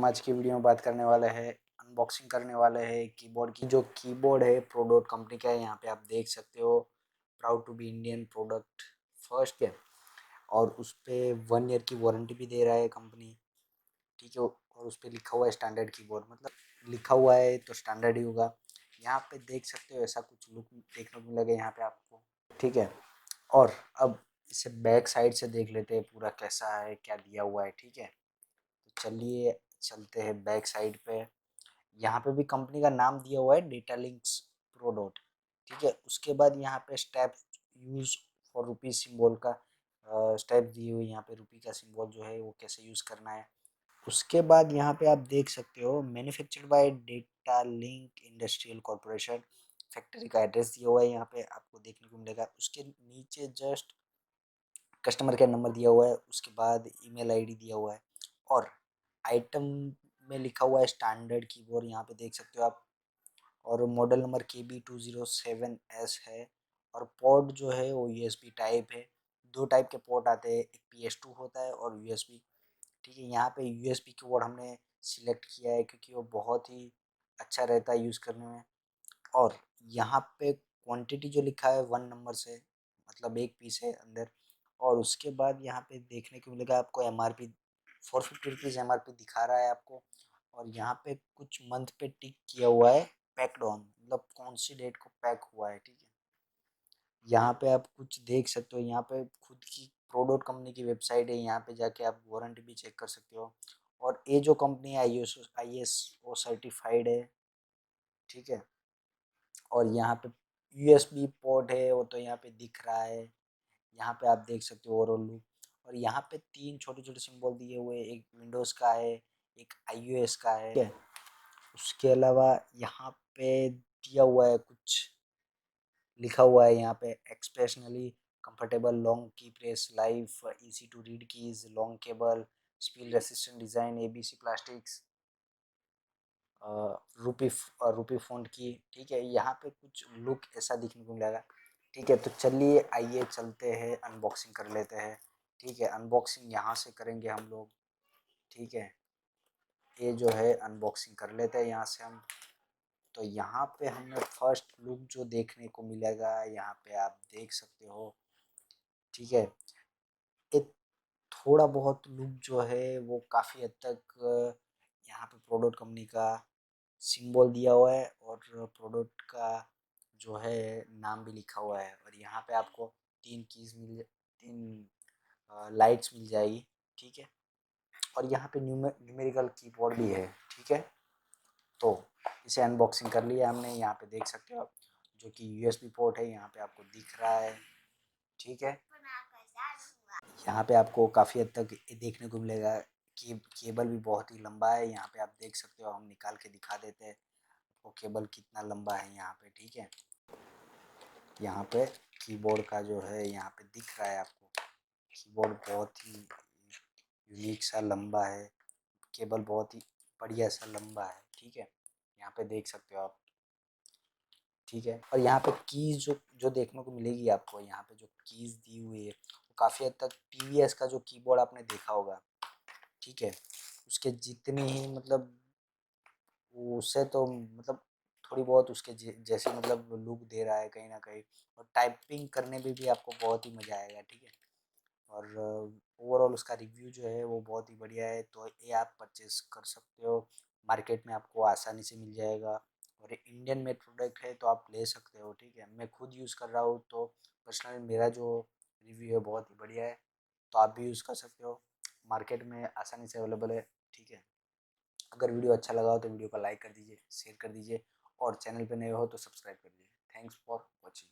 आज की वीडियो में बात करने वाले हैं, अनबॉक्सिंग करने वाले हैं कीबोर्ड की। जो कीबोर्ड है प्रोडोट कंपनी का है, यहाँ पे आप देख सकते हो proud to be Indian product first है। और उस पर 1 ईयर की वारंटी भी दे रहा है कंपनी, ठीक है। और उस पर लिखा हुआ है स्टैंडर्ड कीबोर्ड, मतलब लिखा हुआ है तो स्टैंडर्ड ही होगा। यहाँ पे देख सकते हो ऐसा कुछ लुक देखने को मिलेगा यहाँ पे आपको, ठीक है। और अब इसे बैक साइड से देख लेते हैं पूरा कैसा है, क्या दिया हुआ है, ठीक है। तो चलिए चलते हैं बैक साइड पे। यहाँ पे भी कंपनी का नाम दिया हुआ है डेटा लिंक्स प्रोडोट, ठीक है। उसके बाद यहाँ पे step use for rupee symbol का स्टेप दिए हुए, यहाँ पे रुपी का सिंबल जो है वो कैसे यूज करना है। उसके बाद यहाँ पे आप देख सकते हो manufactured by data link industrial corporation, factory का एड्रेस दिया हुआ है यहाँ पे आपको देखने को मिलेगा। उसके नीचे जस्ट कस्टमर केयर नंबर दिया हुआ है, उसके बाद ईमेल आईडी दिया हुआ है। और आइटम में लिखा हुआ है स्टैंडर्ड कीबोर्ड, यहाँ पे देख सकते हो आप। और मॉडल नंबर KB207S है। और पोर्ट जो है वो USB टाइप है। 2 टाइप के पोर्ट आते हैं, एक PS2 होता है और USB, ठीक है। यहाँ पे USB कीबोर्ड हमने सिलेक्ट किया है क्योंकि वो बहुत ही अच्छा रहता है यूज़ करने में। और यहाँ पे क्वांटिटी जो लिखा है 1 नंबर से, मतलब 1 पीस है अंदर। और उसके बाद यहाँ पे देखने को मिलेगा आपको MRP 450 रुपीज़ MRP दिखा रहा है आपको। और यहाँ पे कुछ मंथ पे टिक किया हुआ है पैक्ड ऑन, मतलब कौन सी डेट को पैक हुआ है, ठीक है। यहाँ पे आप कुछ देख सकते हो, यहाँ पे खुद की प्रोडोट कंपनी की वेबसाइट है, यहाँ पे जाके आप वारंटी भी चेक कर सकते हो। और ये जो कंपनी है ISO सर्टिफाइड है, ठीक है। और यहाँ पे USB पोर्ट है वो तो यहाँ पे दिख रहा है। यहाँ पे आप देख सकते हो ओवरऑल लुक। और यहाँ पे 3 छोटे छोटे सिंबल दिए हुए, एक विंडोज़ का है, एक iOS का है, ठीक है। उसके अलावा यहाँ पे दिया हुआ है कुछ लिखा हुआ है यहाँ पे exceptionally comfortable long key press life easy to read keys long cable spill resistant design ABC plastics रूपी फ़ॉन्ट की, ठीक है। यहाँ पे कुछ लुक ऐसा दिखने को मिलेगा, ठीक है। तो चलिए आइए चलते हैं अनबॉक्सिंग कर लेते हैं, ठीक है। अनबॉक्सिंग यहाँ से करेंगे हम लोग, ठीक है। ये जो है अनबॉक्सिंग कर लेते हैं यहाँ से हम। तो यहाँ पे हमें फर्स्ट लुक जो देखने को मिलेगा यहाँ पे आप देख सकते हो, ठीक है। ये थोड़ा बहुत लुक जो है वो काफ़ी हद तक यहाँ पे प्रोडक्ट कंपनी का सिंबल दिया हुआ है और प्रोडक्ट का जो है नाम भी लिखा हुआ है। और यहाँ पे आपको 3 लाइट्स मिल जाएगी, ठीक है। और यहाँ पे न्यूमेरिकल कीबोर्ड भी है, ठीक है। तो इसे अनबॉक्सिंग कर लिया हमने, यहाँ पे देख सकते हो आप, जो कि USB पोर्ट है यहाँ पे आपको दिख रहा है, ठीक है। यहाँ पे आपको काफ़ी हद तक ये देखने को मिलेगा कि केबल भी बहुत ही लंबा है। यहाँ पे आप देख सकते हो, हम निकाल के दिखा देते हैं वो केबल कितना लंबा है यहाँ पे, ठीक है। यहाँ पे कीबोर्ड का जो है यहाँ पे दिख रहा है आपको, कीबोर्ड बहुत ही यूनिक सा लंबा है, केबल बहुत ही बढ़िया सा लंबा है, ठीक है। यहाँ पे देख सकते हो आप, ठीक है। और यहाँ पे कीज जो जो देखने को मिलेगी आपको, यहाँ पे जो कीज दी हुई है वो काफ़ी हद तक TVS का जो कीबोर्ड आपने देखा होगा, ठीक है, उसके जितनी ही मतलब उससे तो मतलब थोड़ी बहुत उसके जैसे मतलब लुक दे रहा है कहीं ना कहीं। और टाइपिंग करने में भी आपको बहुत ही मज़ा आएगा, ठीक है। और ओवरऑल उसका रिव्यू जो है वो बहुत ही बढ़िया है, तो ये आप परचेस कर सकते हो, मार्केट में आपको आसानी से मिल जाएगा। और ये इंडियन मेड प्रोडक्ट है तो आप ले सकते हो, ठीक है। मैं खुद यूज़ कर रहा हूँ तो पर्सनली मेरा जो रिव्यू है बहुत ही बढ़िया है, तो आप भी यूज़ कर सकते हो, मार्केट में आसानी से अवेलेबल है, ठीक है। अगर वीडियो अच्छा लगा हो तो वीडियो को लाइक कर दीजिए, शेयर कर दीजिए, और चैनल पे नए हो तो सब्सक्राइब कर दीजिए। Thanks for watching.